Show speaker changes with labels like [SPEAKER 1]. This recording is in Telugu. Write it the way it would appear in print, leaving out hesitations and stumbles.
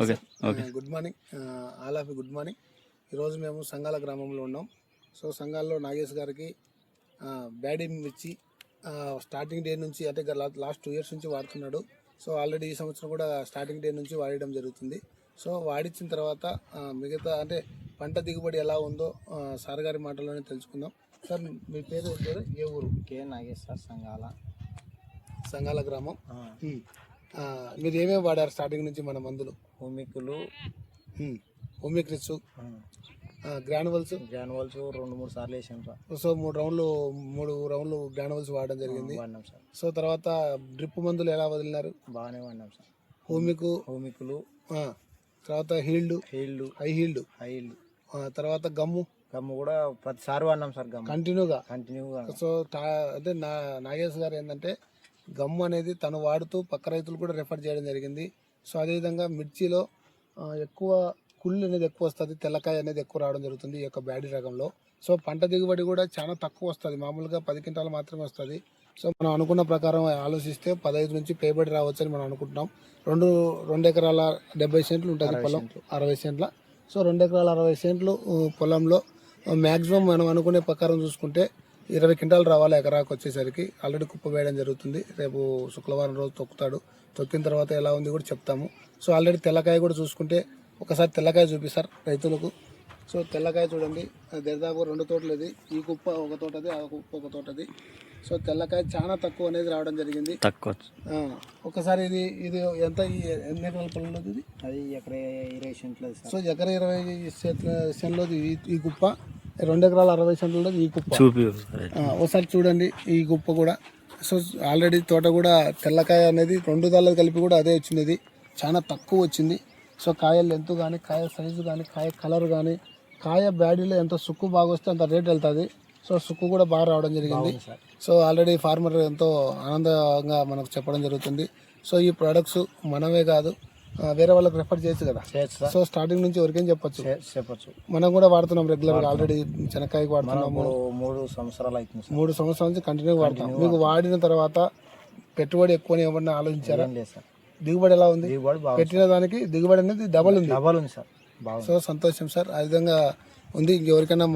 [SPEAKER 1] Okay okay good morning all of good morning. ఈరోజు మేము సంగాల గ్రామంలో ఉన్నాం. సో సంగాల్లో నాగేష్ గారికి బ్యాడీ మిర్చి స్టార్టింగ్ డే నుంచి అంటే లాస్ట్ 2 years నుంచి వాడుతున్నాడు. సో ఆల్రెడీ ఈ సంవత్సరం కూడా స్టార్టింగ్ డే నుంచి వాడడం జరుగుతుంది. సో వాడిచ్చిన తర్వాత మిగతా అంటే పంట దిగుబడి ఎలా ఉందో సార్ గారి మాటల్లోనే తెలుసుకుందాం. సార్ మీ పేరు ఏ ఊరు?
[SPEAKER 2] కే నాగేష్ సార్,
[SPEAKER 1] సంగాల గ్రామం. మీరు ఏమేమి వాడారు స్టార్టింగ్ నుంచి మన మందులు?
[SPEAKER 2] భూమికులు,
[SPEAKER 1] ఓమిక్రిస్, గ్రానువల్స్
[SPEAKER 2] 2-3 సార్లు వేసాం సార్.
[SPEAKER 1] సో 3 రౌండ్లు గ్రానువల్స్ వాడడం జరిగింది.
[SPEAKER 2] వాడినాం సార్.
[SPEAKER 1] సో తర్వాత డ్రిప్ మందులు ఎలా వదిలినారు?
[SPEAKER 2] బాగానే వాడినాం సార్.
[SPEAKER 1] భూమికులు, తర్వాత హై హీల్డ్, తర్వాత గమ్ము
[SPEAKER 2] కూడా ప్రతిసారి వాడినాం సార్.
[SPEAKER 1] కంటిన్యూగా.
[SPEAKER 2] కంటిన్యూగా.
[SPEAKER 1] సో అంటే నాగేష్ గారు ఏంటంటే గమ్ము అనేది తను వాడుతూ పక్క రైతులు కూడా రెఫర్ చేయడం జరిగింది. సో అదేవిధంగా మిర్చిలో ఎక్కువ కుళ్ళు అనేది ఎక్కువ వస్తుంది, తెల్లకాయ అనేది ఎక్కువ రావడం జరుగుతుంది ఈ యొక్క బ్యాడీ రకంలో. సో పంట దిగుబడి కూడా చాలా తక్కువ వస్తుంది, మామూలుగా 10 క్వింటాలు మాత్రమే వస్తుంది. సో మనం అనుకున్న ప్రకారం ఆలోచిస్తే 15 నుంచి పేబడి రావచ్చు అని మనం అనుకుంటున్నాం. 2 ఎకరాల 70 సెంట్లు ఉంటుంది పొలం, 60 సెంట్ల. సో 2 ఎకరాల 60 సెంట్లు పొలంలో మ్యాక్సిమం మనం అనుకునే ప్రకారం చూసుకుంటే 20 క్వింటాలు రావాలి ఎకరాకు వచ్చేసరికి. ఆల్రెడీ కుప్ప వేయడం జరుగుతుంది. రేపు శుక్రవారం రోజు తొక్కుతాడు. తొక్కిన తర్వాత ఎలా ఉంది కూడా చెప్తాము. సో ఆల్రెడీ తెల్లకాయ కూడా చూసుకుంటే ఒకసారి తెల్లకాయ చూపిస్తారు రైతులకు. సో తెల్లకాయ చూడండి, దరిదాపు 2 తోటలు ఇది. ఈ కుప్ప ఒక తోటది, ఆ కుప్ప ఒక తోటది. సో తెల్లకాయ చాలా తక్కువ అనేది రావడం జరిగింది. ఒకసారి ఇది ఎంత ఎన్ని ఎకరాల పొలంలో ఇది?
[SPEAKER 2] అది ఎకరా 20 సెంట్లు.
[SPEAKER 1] సో ఎకరా 20 సెంట్లో ఈ కుప్ప, 2 ఎకరాల 60 సెంట్లో ఈ కుప్ప. ఒకసారి చూడండి ఈ కుప్ప కూడా. సో ఆల్రెడీ తోట కూడా తెల్లకాయ అనేది 2 దాళ్ళకి కలిపి కూడా అదే వచ్చింది. ఇది చాలా తక్కువ వచ్చింది. సో కాయ లెంత్ కానీ, కాయ సైజు కానీ, కాయ కలర్ కానీ, కాయ బ్యాడీలో ఎంత సుక్కు బాగా వస్తే అంత రేట్ వెళ్తుంది. సో సుక్కు కూడా బాగా రావడం జరిగింది. సో ఆల్రెడీ ఫార్మర్ ఎంతో ఆనందంగా మనకు చెప్పడం జరుగుతుంది. సో ఈ ప్రొడక్ట్స్ మనమే కాదు, వేరే వాళ్ళకి రెఫర్ చేయొచ్చు కదా.
[SPEAKER 2] సో
[SPEAKER 1] స్టార్టింగ్ నుంచి ఎవరికేం చెప్పచ్చు. మనం కూడా వాడుతున్నాం రెగ్యులర్గా. ఆల్రెడీ చెనక్కాయకి వాడుతున్నాము.
[SPEAKER 2] 3 సంవత్సరాలు అవుతుంది.
[SPEAKER 1] 3 సంవత్సరాల నుంచి కంటిన్యూ వాడుతున్నాం. మీకు వాడిన తర్వాత పెట్టుబడి ఎక్కువ ఏమన్నా ఆలోచించారా? దిగుబడి ఎలా ఉంది? పెట్టిన దానికి దిగుబడి అనేది డబల్ ఉంది
[SPEAKER 2] సార్.
[SPEAKER 1] సో సంతోషం సార్. ఆ విధంగా ఉంది. ఇంకెవరికైనా